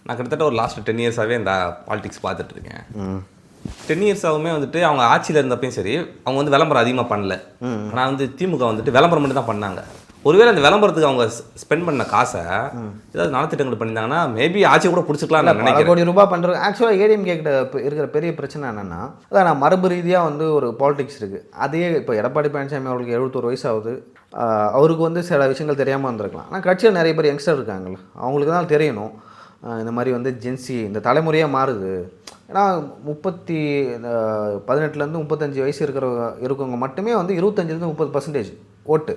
நான் கிட்டத்தட்ட ஒரு லாஸ்ட் 10 இயர்ஸாகவே இந்த பாலிடிக்ஸ் பார்த்துட்டு இருக்கேன். 10 இயர்ஸாகவுமே வந்துட்டு அவங்க ஆட்சியில் இருந்தப்பையும் சரி அவங்க வந்து விளம்பரம் அதிகமாக பண்ணல. ஆனால் வந்து திமுக வந்துட்டு விளம்பரம் மட்டும் தான் பண்ணாங்க. ஒருவேளை அந்த விளம்பரத்துக்கு அவங்க ஸ்பெண்ட் பண்ண காசை ஏதாவது நலத்திட்டங்கள் பண்ணியிருந்தாங்கன்னா மேபி ஆட்சியை கூட பிடிச்சிக்கலாம் நினைக்கிறேன். 1 கோடி ரூபாய் பண்ணுறது ஆக்சுவலாக ஏடிஎம்கே கிட்ட இருக்கிற பெரிய பிரச்சனை என்னென்னா, அதான் நான் மரபு ரீதியாக வந்து ஒரு பாலிடிக்ஸ் இருக்குது. அதே இப்போ எடப்பாடி பழனிசாமி அவர்களுக்கு 71 வயசு ஆகுது, அவருக்கு வந்து சில விஷயங்கள் தெரியாமல் இருந்திருக்கலாம். ஆனால் கட்சியில் நிறைய பேர் யங்ஸ்டர் இருக்காங்கல்ல, அவங்களுக்கு தான் தெரியணும் இந்த மாதிரி வந்து ஜென்சி இந்த தலைமுறையாக மாறுது. ஏன்னா 18 35 வயசு இருக்கவங்க மட்டுமே வந்து 25-30% ஓட்டு.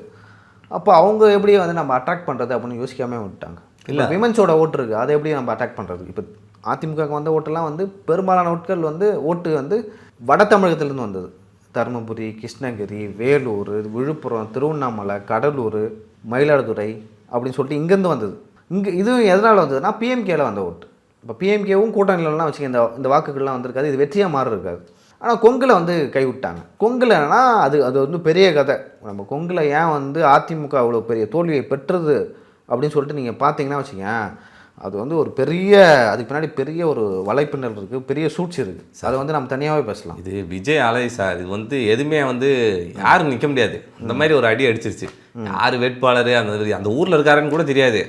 அப்போ அவங்க எப்படி வந்து நம்ம அட்ராக்ட் பண்ணுறது அப்படின்னு யோசிக்காமல் விட்டாங்க. இல்லை விமன்ஸோட ஓட்டு இருக்குது, அதை எப்படி நம்ம அட்ராக்ட் பண்ணுறது. இப்போ அதிமுக வந்த ஓட்டெல்லாம் வந்து பெரும்பாலான ஓட்டு வந்து வட தமிழகத்துலேருந்து வந்தது. தருமபுரி, கிருஷ்ணகிரி, வேலூர், விழுப்புரம், திருவண்ணாமலை, கடலூர், மயிலாடுதுறை அப்படின்னு சொல்லிட்டு இங்கேருந்து வந்தது. இது எதனால் வந்ததுன்னா பிஎம்கேல வந்த ஓட்டு. இப்போ பிஎம்கேவும் கூட்டணிலாம் வச்சுக்க இந்த வாக்குகள்லாம் வந்திருக்காது, இது வெற்றியாக மாறி இருக்காது. ஆனால் கொங்கில் வந்து கைவிட்டாங்க. கொங்கில் என்னன்னா அது வந்து பெரிய கதை. நம்ம கொங்கில் ஏன் வந்து அதிமுக அவ்வளோ பெரிய தோல்வியை பெற்றது அப்படின்னு சொல்லிட்டு நீங்கள் பார்த்தீங்கன்னா வச்சுக்கோங்க, அது வந்து ஒரு பெரிய அதுக்கு பின்னாடி பெரிய ஒரு வலைப்பின்னல் இருக்குது, பெரிய சூழ்ச்சி இருக்குது. அதை வந்து நம்ம தனியாகவே பேசலாம். இது விஜய் அலை சார், இது வந்து எதுவுமே வந்து யாரும் நிற்க முடியாது. இந்த மாதிரி ஒரு அடி அடிச்சிருச்சு. யார் வேட்பாளர் அந்த ஊரில் இருக்காருன்னு கூட தெரியாது.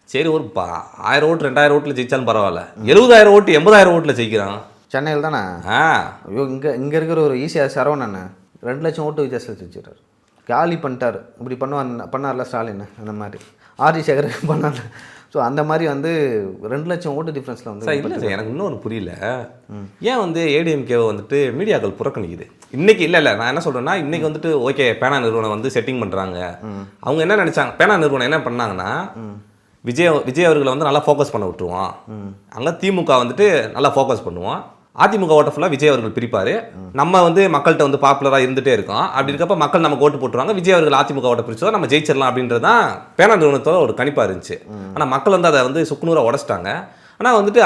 சரி ஒரு 1000 ஓட்டு 2000 ஓட்டில் ஜெயிச்சாலும் பரவாயில்ல, 70,000 ஓட்டு 80,000 ஓட்டில் ஜெயிக்கிறான். சென்னையில் தானே. ஐயோ இங்கே இருக்கிற ஒரு ஈஸியாக சரவணன் 2 லட்சம் ஓட்டு வித்தியாசத்தில் வச்சுட்டார், காலி பண்ணிட்டார். இப்படி பண்ணார்ல ஸ்டாலின், அந்த மாதிரி ஆர்டி சேகர் ஸோ அந்த மாதிரி வந்து 2 லட்சம் ஓட்டு டிஃப்ரென்ஸில் வந்து சார் இல்லை சார், எனக்கு இன்னொன்று புரியல. ஏன் வந்து ஏடிஎம்கேவை வந்துட்டு மீடியாக்கள் புறக்கணிக்குது இன்னைக்கு? இல்லை நான் என்ன சொல்கிறேன்னா, இன்னைக்கு வந்துட்டு ஓகே பேனா நிறுவனம் வந்து செட்டிங் பண்ணுறாங்க. அவங்க என்ன நினச்சாங்க, பேனா நிறுவனம் என்ன பண்ணாங்கன்னா, விஜய் அவர்களை வந்து நல்லா ஃபோக்கஸ் பண்ண விட்டுருவான், அங்கே திமுக வந்துட்டு நல்லா ஃபோக்கஸ் பண்ணுவான், அதிமுக ஓட்ட ஃபுல்லாக விஜய் அவர்கள் பிரிப்பார், நம்ம வந்து மக்கள்கிட்ட வந்து பாப்புலராக இருந்துகிட்டே இருக்கோம். அப்படி இருக்கப்ப மக்கள் நமக்கு ஓட்டு போட்டுருவாங்க, விஜய் அவர்கள் அதிமுக ஓட்ட பிரிச்சா நம்ம ஜெயிச்சிடலாம் அப்படின்றது தான் பேனா நிறுவனத்தோட ஒரு கணிப்பாக இருந்துச்சு. ஆனால் மக்கள் வந்து அதை வந்து சுக்குநூறாக உடச்சிட்டாங்க. ஆனால் வந்துட்டு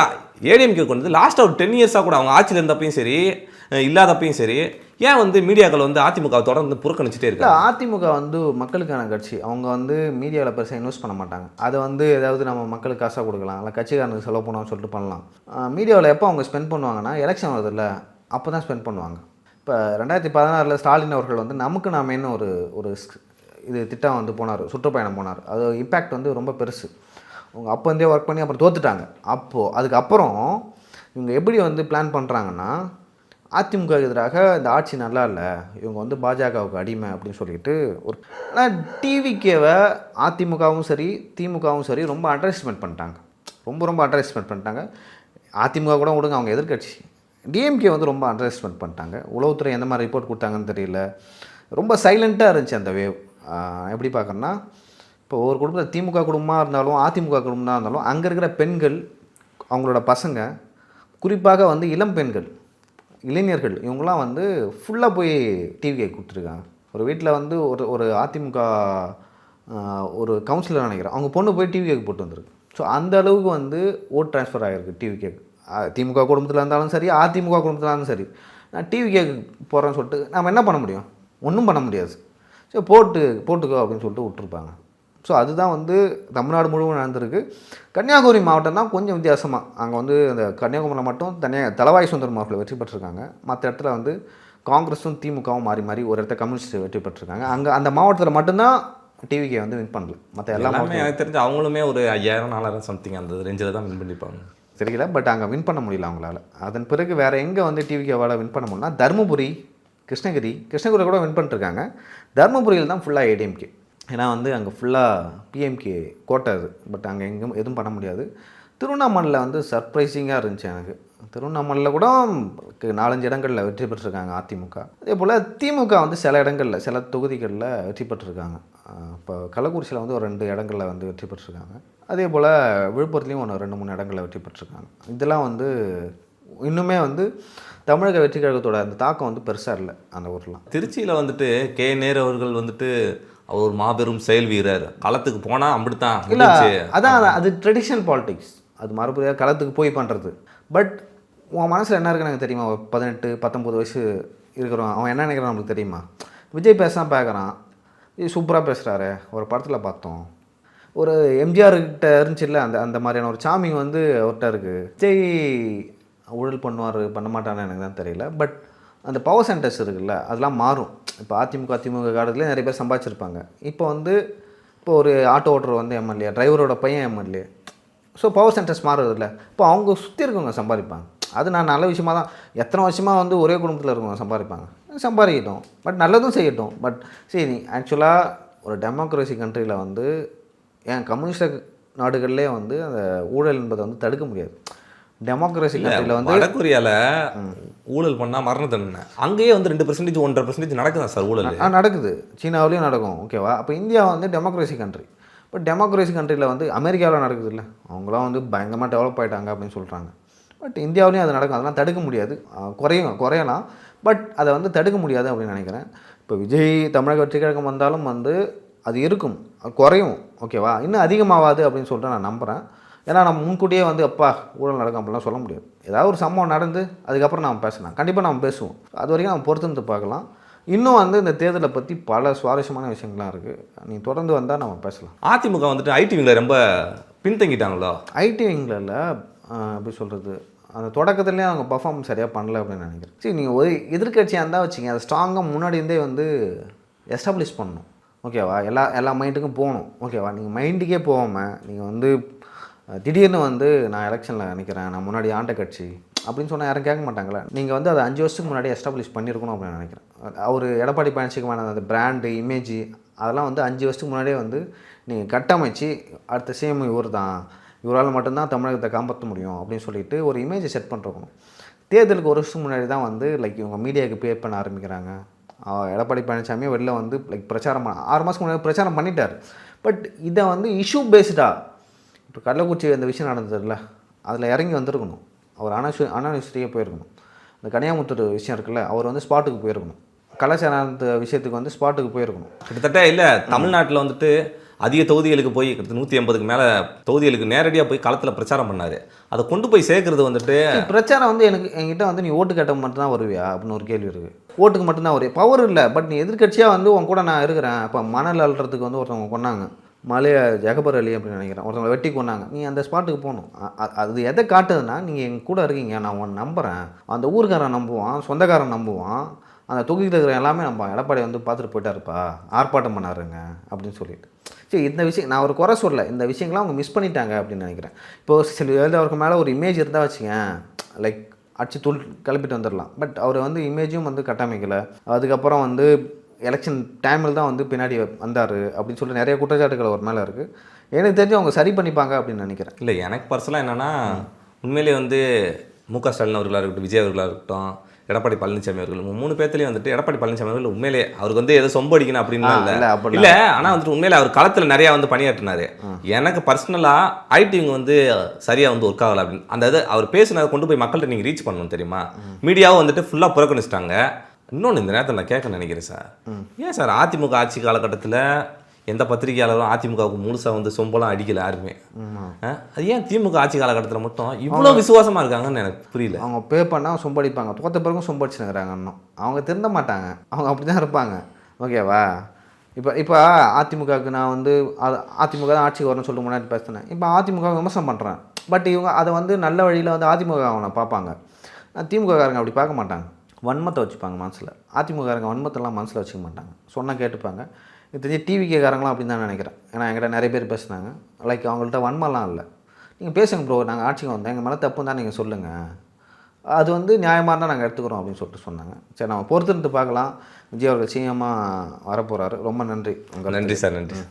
ஏடிஎம்கே வந்து லாஸ்ட்டாக ஒரு 10 இயர்ஸாக கூட அவங்க ஆட்சியில் இருந்தப்பையும் சரி இல்லாதப்பையும் சரி ஏன் வந்து மீடியாக்கள் வந்து அதிமுக தொடர்ந்து புறக்கணிச்சிட்டே இருக்காங்க? அதிமுக வந்து மக்களுக்கான கட்சி. அவங்க வந்து மீடியாவில் பெருசாக இன்வெஸ்ட் பண்ண மாட்டாங்க. அதை வந்து ஏதாவது நம்ம மக்களுக்கு காசாக கொடுக்கலாம், இல்லை கட்சிக்காரனுக்கு செலவு பண்ணோம்னு சொல்லிட்டு பண்ணலாம். மீடியாவில் எப்போ அவங்க ஸ்பெண்ட் பண்ணுவாங்கன்னா எலெக்ஷன் வருதுல்ல, அப்போ தான் ஸ்பெண்ட் பண்ணுவாங்க. இப்போ 2016 ஸ்டாலின் அவர்கள் வந்து நமக்கு நாமேன்னு ஒரு இது திட்டம் வந்து போனார், சுற்றுப்பயணம் போனார். அது இம்பேக்ட் வந்து ரொம்ப பெருசு. அவங்க அப்போ இருந்தே ஒர்க் பண்ணி அப்புறம் தோத்துட்டாங்க. அதுக்கப்புறம் இவங்க எப்படி வந்து பிளான் பண்ணுறாங்கன்னா, அதிமுக எதிராக இந்த ஆட்சி நல்லா இல்லை, இவங்க வந்து பாஜகவுக்கு அடிமை அப்படின்னு சொல்லிட்டு ஆனால் டிவிகேவை அதிமுகவும் சரி திமுகவும் சரி ரொம்ப அண்டர் எஸ்டிமேட் பண்ணிட்டாங்க. ரொம்ப அண்டர் எஸ்டிமேட் பண்ணிட்டாங்க. அதிமுக கூட விடுங்க, அவங்க எதிர்கட்சி. டிஎம்கே வந்து ரொம்ப அண்டர் எஸ்டிமேட் பண்ணிட்டாங்க. உளவுத்துறை எந்த மாதிரி ரிப்போர்ட் கொடுத்தாங்கன்னு தெரியல. ரொம்ப சைலண்ட்டாக இருந்துச்சு அந்த வேவ். எப்படி பார்க்குறேன்னா, இப்போ ஒரு குடும்பத்தில் திமுக குடும்பமாக இருந்தாலும் அதிமுக குடும்பமாக இருந்தாலும் அங்கே இருக்கிற பெண்கள், அவங்களோட பசங்க, குறிப்பாக வந்து இளம் பெண்கள், இளைஞர்கள், இவங்களாம் வந்து ஃபுல்லாக போய் டிவியை கொடுத்துருக்காங்க. ஒரு வீட்டில் வந்து ஒரு அதிமுக ஒரு கவுன்சிலர் நினைக்கிறேன், அவங்க பொண்ணு போய் டிவிக்கு போட்டு வந்திருக்கு. ஸோ அந்த அளவுக்கு வந்து ஓட் ட்ரான்ஸ்ஃபர் ஆகிருக்கு டிவிக்கு. திமுக குடும்பத்தில் இருந்தாலும் சரி அதிமுக குடும்பத்தில் இருந்தாலும் சரி, நான் டிவிக்கு போகிறேன்னு சொல்லிட்டு நம்ம என்ன பண்ண முடியும்? ஒன்றும் பண்ண முடியாது. ஸோ போட்டுக்கோ அப்படின்னு சொல்லிட்டு விட்டுருப்பாங்க. ஸோ அதுதான் வந்து தமிழ்நாடு முழுவதும் நடந்திருக்கு. கன்னியாகுமரி மாவட்டம் தான் கொஞ்சம் வித்தியாசமாக. அங்கே வந்து அந்த கன்னியாகுமரியில் மட்டும் தனியாக தளவாய் சுந்தரம் அவர்கள் வெற்றி பெற்றிருக்காங்க. மற்ற இடத்துல வந்து காங்கிரஸும் திமுகவும் மாறி ஒரு இடத்த கம்யூனிஸ்ட் வெற்றி பெற்றிருக்காங்க. அங்கே அந்த மாவட்டத்தில் மட்டும்தான் டிவிக்கு வந்து வின் பண்ணல. மற்ற எல்லாமே எனக்கு தெரிஞ்சு அவங்களுமே ஒரு 5000 4000 சம்திங் அந்த ரேஞ்சில் தான் வின் பண்ணிப்பாங்க. தெரியல, பட் அங்கே வின் பண்ண முடியல அவங்களால. அதன் பிறகு வேறு எங்கே வந்து டிவிகேவால் வின் பண்ண முடியும்னா தருமபுரி, கிருஷ்ணகிரி கூட வின் பண்ணிட்டுருக்காங்க. தருமபுரியில் தான் ஃபுல்லாக ஏடிஎம்கே. ஏன்னா வந்து அங்கே ஃபுல்லாக பிஎம்கே கோட்டை அது. பட் அங்கே எதுவும் பண்ண முடியாது. திருவண்ணாமலையில் வந்து சர்ப்ரைசிங்காக இருந்துச்சு எனக்கு. திருவண்ணாமலையில் கூட 4-5 இடங்களில் வெற்றி பெற்றிருக்காங்க அதிமுக. அதே போல் திமுக வந்து சில இடங்களில் சில தொகுதிகளில் வெற்றி பெற்றிருக்காங்க. இப்போ கள்ளக்குறிச்சியில் வந்து ஒரு 2 இடங்களில் வந்து வெற்றி பெற்றிருக்காங்க. அதே போல் விழுப்புரத்துலேயும் 2-3 இடங்களில் வெற்றி பெற்றிருக்காங்க. இதெல்லாம் வந்து இன்னுமே வந்து தமிழக வெற்றி கழகத்தோட அந்த தாக்கம் வந்து பெருசாக இல்லை அந்த ஊர்லாம். திருச்சியில் வந்துட்டு கே நேரு அவர்கள் வந்துட்டு அவர் ஒரு மாபெரும் செயல் வீரர், களத்துக்கு போனால் அப்படித்தான் இல்லை. அதான் அது ட்ரெடிஷ்னல் பாலிடிக்ஸ். அது மறுபடியும் களத்துக்கு போய் பண்ணுறது. பட் உன் மனசில் என்ன இருக்குன்னு எனக்கு தெரியுமா? 18-19 வயசு இருக்கிறோம், அவன் என்ன நினைக்கிறான் நம்மளுக்கு தெரியுமா? விஜய் பேசாமல் பார்க்குறான், இது சூப்பராக பேசுகிறாரு, ஒரு படத்தில் பார்த்தோம், ஒரு எம்ஜிஆர்கிட்ட இருந்துச்சுல்ல அந்த மாதிரியான ஒரு சாமிங் வந்து அவர்கிட்ட இருக்குது. விஜய் ஊழல் பண்ண மாட்டான்னு எனக்கு தான் தெரியல. பட் அந்த பவர் சென்டர்ஸ் இருக்குல்ல, அதெல்லாம் மாறும். இப்போ அதிமுக காலத்துலேயே நிறைய பேர் சம்பாதிச்சிருப்பாங்க. இப்போ ஒரு ஆட்டோ ஓட்டுறவர் வந்து எம்எல்ஏ, டிரைவரோட பையன் எம்எல்ஏ. ஸோ பவர் சென்டர்ஸ் மாறுறதில்ல. இப்போ அவங்க சுற்றி இருக்கவங்க சம்பாதிப்பாங்க. அது நான் நல்ல விஷயமாக தான். எத்தனை வருஷமாக வந்து ஒரே குடும்பத்தில் இருக்கவங்க சம்பாதிக்கட்டும், பட் நல்லதும் செய்யட்டும். பட் சரி, ஆக்சுவலாக ஒரு டெமோக்ரஸி கண்ட்ரியில் வந்து ஏன் கம்யூனிஸ்ட் நாடுகள்லேயே வந்து அந்த ஊழல் என்பதை வந்து தடுக்க முடியாது. டெமோக்ரஸி கண்ட்ரியில் வந்து வடகொரியாவில் ஊழல் பண்ணால் மரண தண்டனை, அங்கேயே வந்து 2% 1.5% நடக்குதா சார் ஊழல்? நடக்குது. சீனாவிலையும் நடக்கும். ஓகேவா? அப்போ இந்தியா வந்து டெமோக்ரஸி கண்ட்ரி. பட் டெமோக்ரஸி கண்ட்ரியில் வந்து அமெரிக்காவில் நடக்குது இல்லை, அவங்களாம் வந்து பயங்கரமாக டெவலப் ஆகிட்டாங்க அப்படின்னு சொல்கிறாங்க. பட் இந்தியாவிலையும் அது நடக்கும். அதெல்லாம் தடுக்க முடியாது. குறையலாம், பட் அதை வந்து தடுக்க முடியாது அப்படின்னு நினைக்கிறேன். இப்போ விஜய் தமிழக வெற்றி கழகம் வந்தாலும் வந்து அது இருக்கும், குறையும். ஓகேவா? இன்னும் அதிகமாகாது அப்படின்னு சொல்லிட்டு நான் நம்புகிறேன். ஏன்னா நம்ம முன்கூட்டியே வந்து ஊழல் நடக்கும் அப்படிலாம் சொல்ல முடியாது. ஏதாவது ஒரு சம்பவம் நடந்து அதுக்கப்புறம் நம்ம பேசலாம், கண்டிப்பாக நம்ம பேசுவோம். அது வரைக்கும் நம்ம பொறுத்து பார்க்கலாம். இன்னும் வந்து இந்த தேர்தலை பற்றி பல சுவாரஸ்யமான விஷயங்கள்லாம் இருக்குது. நீ தொடர்ந்து வந்தால் நம்ம பேசலாம். அதிமுக வந்துட்டு ஐடி விங்கில் ரொம்ப பின்தங்கிட்டாங்களோ? ஐடி விங்கில் இல்லை, எப்படி சொல்கிறது, அந்த தொடக்கத்துலேயே அவங்க பர்ஃபார்மன்ஸ் சரியாக பண்ணல அப்படின்னு நினைக்கிறேன். சரி, நீங்கள் ஒரு எதிர்கட்சியாக இருந்தால் வச்சுங்க, அதை ஸ்ட்ராங்காக முன்னாடி இருந்தே வந்து எஸ்டாப்ளிஷ் பண்ணணும். ஓகேவா? எல்லா மைண்டுக்கும் போகணும். ஓகேவா? நீங்கள் மைண்டுக்கே போகாமல் நீங்கள் வந்து திடீர்னு வந்து நான் எலெக்ஷனில் நிற்கிறேன், நான் முன்னாடி ஆண்ட கட்சி அப்படின்னு சொன்னால் யாரும் கேட்க மாட்டாங்களே. நீங்கள் வந்து அதை 5 வருஷத்துக்கு முன்னாடி எஸ்டாப்ளிஷ் பண்ணியிருக்கணும் அப்படின்னு நினைக்கிறேன். அவர் எடப்பாடி பழனிசாமிக்கான அந்த பிராண்டு இமேஜ் அதெல்லாம் வந்து 5 வருஷத்துக்கு முன்னாடியே வந்து நீங்கள் கட்டமைச்சு அடுத்த சிஎம் இவர் தான், இவரால் மட்டும்தான் தமிழகத்தை காப்பாற்ற முடியும் அப்படின்னு சொல்லிட்டு ஒரு இமேஜை செட் பண்ணுறக்கணும். தேர்தலுக்கு ஒரு வருஷத்துக்கு முன்னாடி தான் வந்து லைக் இவங்க மீடியாவுக்கு பே பண்ண ஆரம்பிக்கிறாங்க. எடப்பாடி பழனிசாமியே வெளில வந்து லைக் பிரச்சாரம் 6 மாதத்துக்கு முன்னாடி பிரச்சாரம் பண்ணிட்டார். பட் இதை வந்து இஷ்யூ பேஸ்டாக இப்போ கள்ளக்குறிச்சி அந்த விஷயம் நடந்ததில்ல, அதில் இறங்கி வந்திருக்கணும். அவர் அனானிஸ்டியே போயிருக்கணும். இந்த கனியாமுத்தூர் விஷயம் இருக்குல்ல, அவர் வந்து ஸ்பாட்டுக்கு போயிருக்கணும். கலாச்சார விஷயத்துக்கு வந்து ஸ்பாட்டுக்கு போயிருக்கணும். கிட்டத்தட்ட இல்லை தமிழ்நாட்டில் வந்துட்டு அதிக தொகுதிகளுக்கு போய் கிட்டத்தட்ட 180க்கு மேலே தொகுதிகளுக்கு நேரடியாக போய் களத்தில் பிரச்சாரம் பண்ணார். அதை கொண்டு போய் சேர்க்கறது வந்துட்டு பிரச்சாரம் வந்து என்கிட்ட வந்து நீ ஓட்டு கேட்ட மட்டும்தான் வருவியா அப்படின்னு ஒரு கேள்வி இருக்குது. ஓட்டுக்கு மட்டும்தான் வருவியா, பவர் இல்லை. பட் நீ எதிர்கட்சியாக வந்து உன் கூட நான் இருக்கிறேன். இப்போ மணல் அள்ளுறதுக்கு வந்து ஒருத்தவங்க கொண்டாங்க, மலைய ஜகபர் அலி அப்படின்னு நினைக்கிறேன், ஒருத்தவங்களை வெட்டி கொண்டாங்க. நீ அந்த ஸ்பாட்டுக்கு போகணும். அது எதை காட்டுதுன்னா நீங்கள் எங்கள் கூட இருக்கீங்க, நான் உன்னை நம்புகிறேன். அந்த ஊருக்காரன் நம்புவான், சொந்தக்காரன் நம்புவான், அந்த தொகுதியில் இருக்கிற எல்லாமே நம்புவான். எடப்பாடி வந்து பார்த்துட்டு போயிட்டாருப்பா, ஆர்ப்பாட்டம் பண்ணாருங்க அப்படின்னு சொல்லிட்டு. சரி, இந்த விஷயம் நான் ஒரு குறை சொல்ல, இந்த விஷயங்கள்லாம் அவங்க மிஸ் பண்ணிட்டாங்க அப்படின்னு நினைக்கிறேன். இப்போது சில அவருக்கு மேலே ஒரு இமேஜ் இருந்தால் வச்சுங்க, லைக் அடிச்சு தூள் கிளப்பிட்டு வந்துடலாம். பட் அவர் வந்து இமேஜும் வந்து கட்டமைக்கலை. அதுக்கப்புறம் வந்து எலெக்ஷன் டைமில் தான் வந்து பின்னாடி வந்தார் அப்படின்னு சொல்லி நிறைய குற்றச்சாட்டுகள் அவர் மேலே இருக்குது. எனக்கு தெரிஞ்சு அவங்க சரி பண்ணிப்பாங்க அப்படின்னு நினைக்கிறேன். இல்லை, எனக்கு பர்சனலாக என்னென்னா உண்மையிலே வந்து மு.க. ஸ்டாலின் அவர்களாக இருக்கட்டும், விஜய் அவர்களாக இருக்கட்டும், எடப்பாடி பழனிசாமி அவர்கள் 3 பேர்த்துலேயும் வந்துட்டு எடப்பாடி பழனிசாமி அவர்கள் உண்மையிலே அவருக்கு வந்து எதோ சொம்பு அடிக்கணும் அப்படின்லாம் இல்லை. ஆனால் வந்துட்டு உண்மையிலே அவர் களத்தில் நிறையா வந்து பணியாற்றினார். எனக்கு பர்சனலாக ஐடிங்க வந்து சரியாக வந்து ஒர்க் ஆகலை அப்படின்னு அந்த இது அவர் பேசினதை கொண்டு போய் மக்கள்கிட்ட நீங்கள் ரீச் பண்ணணும் தெரியுமா. மீடியாவும் வந்துட்டு ஃபுல்லாக புறக்கணிச்சிட்டாங்க. இன்னொன்று இந்த நேரத்தில் நான் கேட்க நினைக்கிறேன் சார், ஏன் சார் அதிமுக ஆட்சி காலகட்டத்தில் எந்த பத்திரிகையாளரும் அதிமுகவுக்கு முழுசாக வந்து சொம்பெல்லாம் அடிக்கலை யாருமே? அது ஏன் திமுக ஆட்சி காலகட்டத்தில் மட்டும் இவ்வளோ விசுவாசமாக இருக்காங்கன்னு எனக்கு புரியல. அவங்க பே பண்ணால் சொம்படிப்பாங்க, தோற்ற பிறகும் சொம்படிச்சுனுங்கிறாங்க. இன்னும் அவங்க திருந்த மாட்டாங்க, அவங்க அப்படி தான் இருப்பாங்க. ஓகேவா? இப்போ அதிமுகவுக்கு நான் வந்து அதிமுக தான் ஆட்சிக்கு வரணும்னு சொல்லிட்டு முன்னாடி பேசினேன். இப்போ அதிமுக விமர்சனம் பண்ணுறேன். பட் இவங்க அதை வந்து நல்ல வழியில் வந்து அதிமுக அவனை பார்ப்பாங்க. திமுககாரங்க அப்படி பார்க்க மாட்டாங்க, வன்மத்தை வச்சுப்பாங்க மனசில். அதிமுககாரங்க வன்மத்தெல்லாம் மனசில் வச்சுக்க மாட்டாங்க, சொன்னால் கேட்டுப்பாங்க. இது தெரிஞ்சு டிவிகேக்காரங்களாம் அப்படின்னு தான் நினைக்கிறேன். ஏன்னா என்கிட்ட நிறைய பேர் பேசுனாங்க. லைக் அவங்கள்ட்ட வன்மலாம் இல்லை, நீங்கள் பேசுங்க ப்ரோ, நாங்கள் ஆட்சிக்கு வந்தோம், எங்கள் மேலே தப்பு தான் நீங்கள் சொல்லுங்கள், அது வந்து நியாயமாக இருந்தால் நாங்கள் எடுத்துக்கிறோம் அப்படின்னு சொல்லிட்டு சொன்னாங்க. சரி, நம்ம பொறுத்திருந்து பார்க்கலாம். விஜய் அவர்கள் சிஎம்மாக வரப்போகிறாரு. ரொம்ப நன்றி. நன்றி சார், நன்றி.